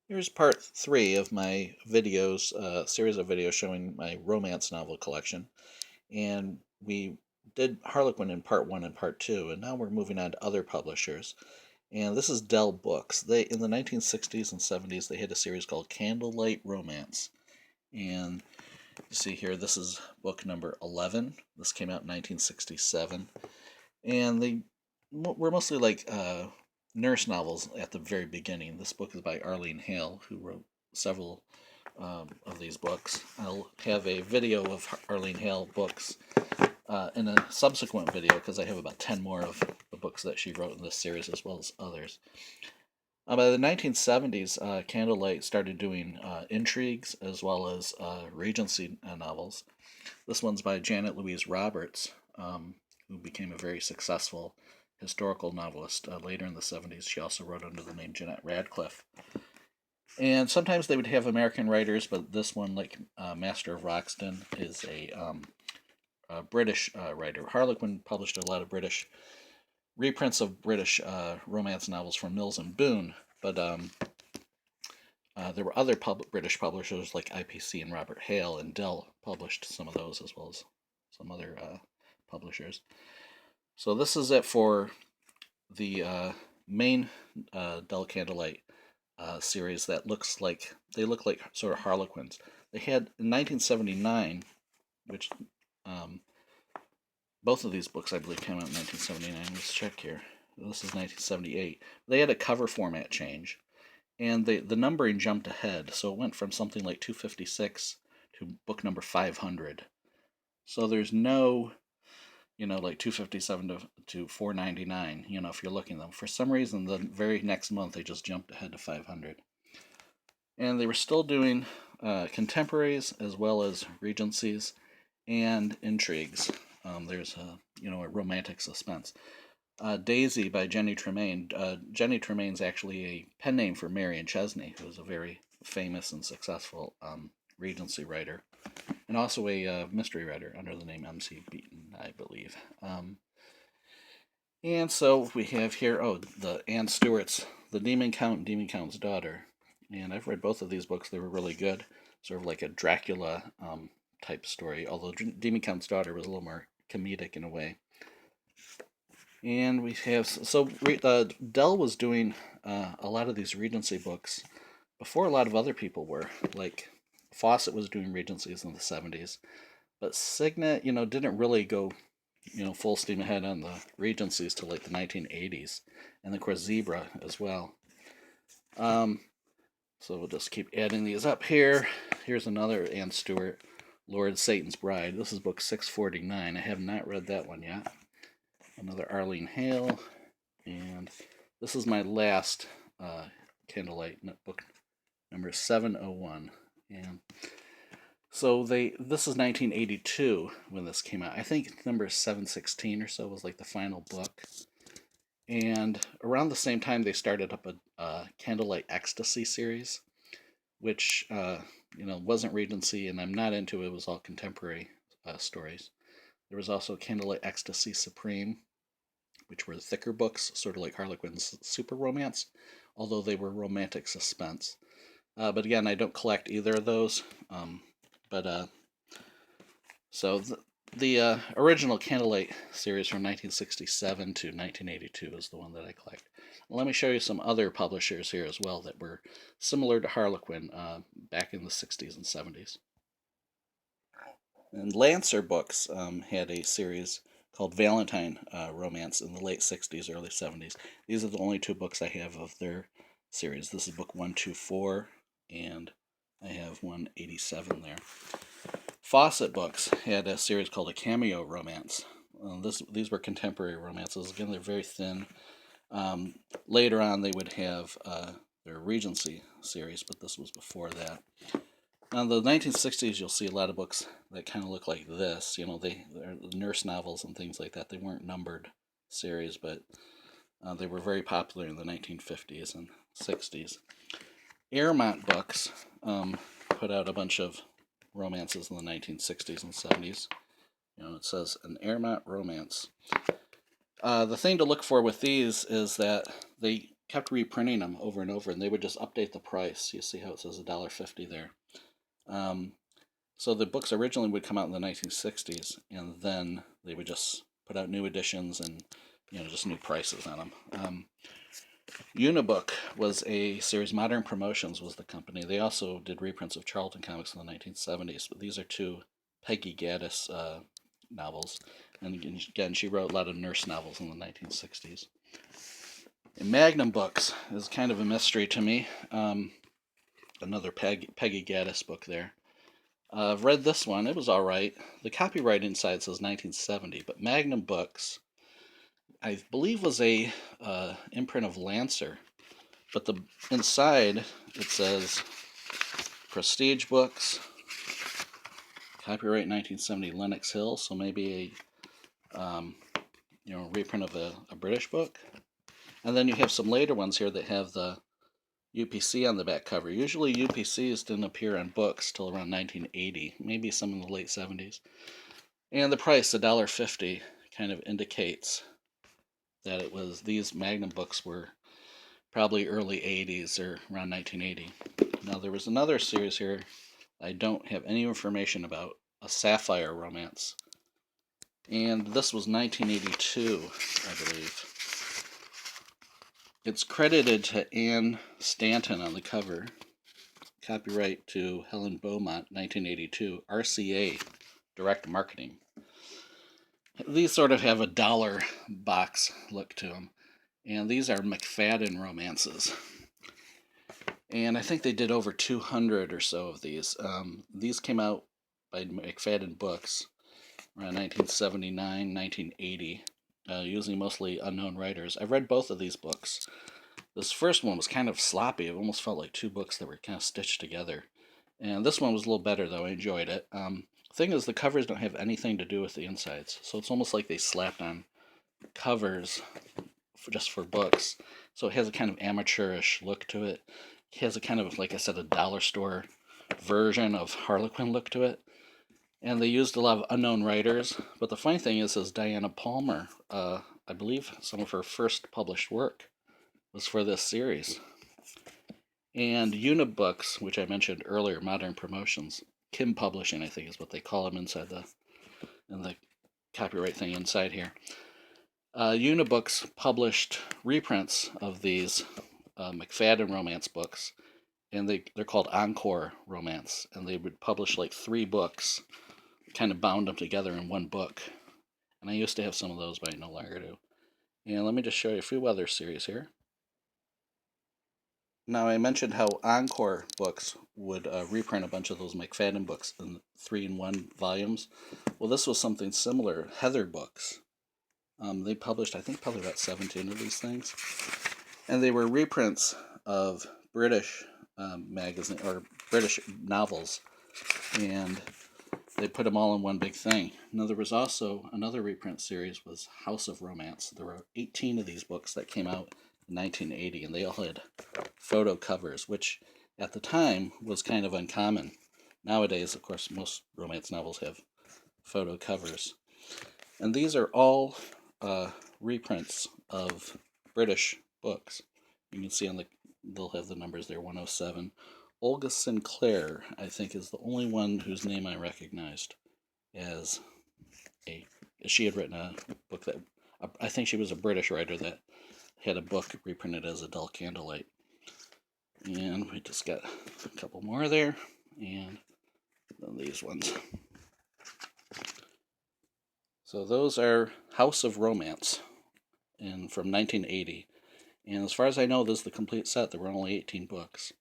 Here's part 3 of my videos, series of videos showing my romance novel collection. And we did Harlequin in part 1 and part 2, and now we're moving on to other publishers. And this is Dell Books. In the 1960s and 70s, they had a series called Candlelight Romance. And you see here, this is book number 11. This came out in 1967. And they were mostly like nurse novels at the very beginning. This book is by Arlene Hale, who wrote several of these books. I'll have a video of Arlene Hale books in a subsequent video because I have about 10 more of the books that she wrote in this series as well as others. By the 1970s, Candlelight started doing intrigues as well as Regency novels. This one's by Janet Louise Roberts, who became a very successful historical novelist later in the 70s. She also wrote under the name Jeanette Radcliffe. And sometimes they would have American writers, but this one, like Master of Roxton, is a British writer. Harlequin published a lot of British reprints of British romance novels from Mills and Boon, but there were other British publishers like IPC and Robert Hale, and Dell published some of those as well as some other publishers. So this is it for the main Dell Candlelight series that look like sort of Harlequins. They had in 1979, which both of these books I believe came out in 1979. Let's check here. This is 1978. They had a cover format change, and the numbering jumped ahead, so it went from something like 256 to book number 500. So there's no, like 257 to 499, if you're looking at them. For some reason, the very next month, they just jumped ahead to 500. And they were still doing contemporaries as well as regencies and intrigues. There's a romantic suspense. Daisy by Jenny Tremaine. Jenny Tremaine's actually a pen name for Marion Chesney, who was a very famous and successful Regency writer, and also a mystery writer under the name M.C. Beaton, I believe. And so we have here, the Anne Stewart's The Demon Count and Demon Count's Daughter. And I've read both of these books. They were really good. Sort of like a Dracula type story, although Demon Count's Daughter was a little more comedic in a way. And we have, Dell was doing a lot of these Regency books before a lot of other people were. Like Fawcett was doing Regencies in the 70s, but Signet, didn't really go, full steam ahead on the Regencies till like the 1980s, and of course Zebra as well. So we'll just keep adding these up here. Here's another Anne Stewart, Lord Satan's Bride. This is book 649. I have not read that one yet. Another Arlene Hale, and this is my last Candlelight book, number 701. And so this is 1982 when this came out. I think number 716 or so was like the final book. And around the same time, they started up a Candlelight Ecstasy series, which wasn't Regency, and I'm not into it. It was all contemporary stories. There was also Candlelight Ecstasy Supreme, which were thicker books, sort of like Harlequin's Super Romance, although they were romantic suspense. But again, I don't collect either of those. So the original Candlelight series from 1967 to 1982 is the one that I collect. Let me show you some other publishers here as well that were similar to Harlequin back in the 60s and 70s. And Lancer Books had a series called Valentine Romance in the late 60s, early 70s. These are the only two books I have of their series. This is book 124, and I have 187 there. Fawcett Books had a series called a CAMEO Romance. These were contemporary romances. Again, they're very thin. Later on, they would have their Regency series, but this was before that. Now, in the 1960s, you'll see a lot of books that kind of look like this. They're nurse novels and things like that. They weren't numbered series, but they were very popular in the 1950s and 60s. Airmont Books put out a bunch of romances in the 1960s and 70s. It says an Airmont Romance. The thing to look for with these is that they kept reprinting them over and over, and they would just update the price. You see how it says $1.50 there. So the books originally would come out in the 1960s, and then they would just put out new editions and just new prices on them. Unibook was a series. Modern Promotions was the company. They also did reprints of Charlton comics in the 1970s, but these are two Peggy Gaddis novels. And again, she wrote a lot of nurse novels in the 1960s. And Magnum Books is kind of a mystery to me. Another Peggy Gaddis book there. I've read this one. It was all right. The copyright inside says 1970, but Magnum Books, I believe, was a imprint of Lancer. But the inside, it says Prestige Books, copyright 1970 Lenox Hill, so maybe a reprint of a British book. And then you have some later ones here that have the UPC on the back cover. Usually UPCs didn't appear on books till around 1980, maybe some in the late 70s. And the price, $1.50, kind of indicates that it was, these Magnum books were probably early 80s or around 1980. Now there was another series here I don't have any information about, a Sapphire Romance. And this was 1982, I believe. It's credited to Anne Stanton on the cover. Copyright to Helen Beaumont, 1982. RCA, Direct Marketing. These sort of have a dollar box look to them. And these are McFadden romances. And I think they did over 200 or so of these. These came out by McFadden Books around 1979, 1980. Using mostly unknown writers. I've read both of these books. This first one was kind of sloppy. It almost felt like two books that were kind of stitched together. And this one was a little better, though. I enjoyed it. The thing is, the covers don't have anything to do with the insides. So it's almost like they slapped on covers just for books. So it has a kind of amateurish look to it. It has a kind of, like I said, a dollar store version of Harlequin look to it. And they used a lot of unknown writers. But the funny thing is Diana Palmer, I believe some of her first published work was for this series. And Unibooks, which I mentioned earlier, Modern Promotions, Kim Publishing, I think is what they call them inside in the copyright thing inside here. Unibooks published reprints of these McFadden Romance books, and they're called Encore Romance, and they would publish like 3 books, kind of bound them together in one book. And I used to have some of those, but I no longer do. And let me just show you a few other series here. Now, I mentioned how Encore Books would reprint a bunch of those McFadden books in 3-in-1 volumes. Well, this was something similar. Heather Books. They published, I think, probably about 17 of these things. And they were reprints of British magazine or British novels. And they put them all in one big thing. Now, there was also another reprint series, was House of Romance. There were 18 of these books that came out in 1980, and they all had photo covers, which at the time was kind of uncommon. Nowadays, of course, most romance novels have photo covers. And these are all reprints of British books. You can see they'll have the numbers there, 107. Olga Sinclair, I think, is the only one whose name I recognized as she had written a book that, I think she was a British writer that had a book reprinted as a Dell Candlelight. And we just got a couple more there, and then these ones. So those are House of Romance from 1980. And as far as I know, this is the complete set. There were only 18 books.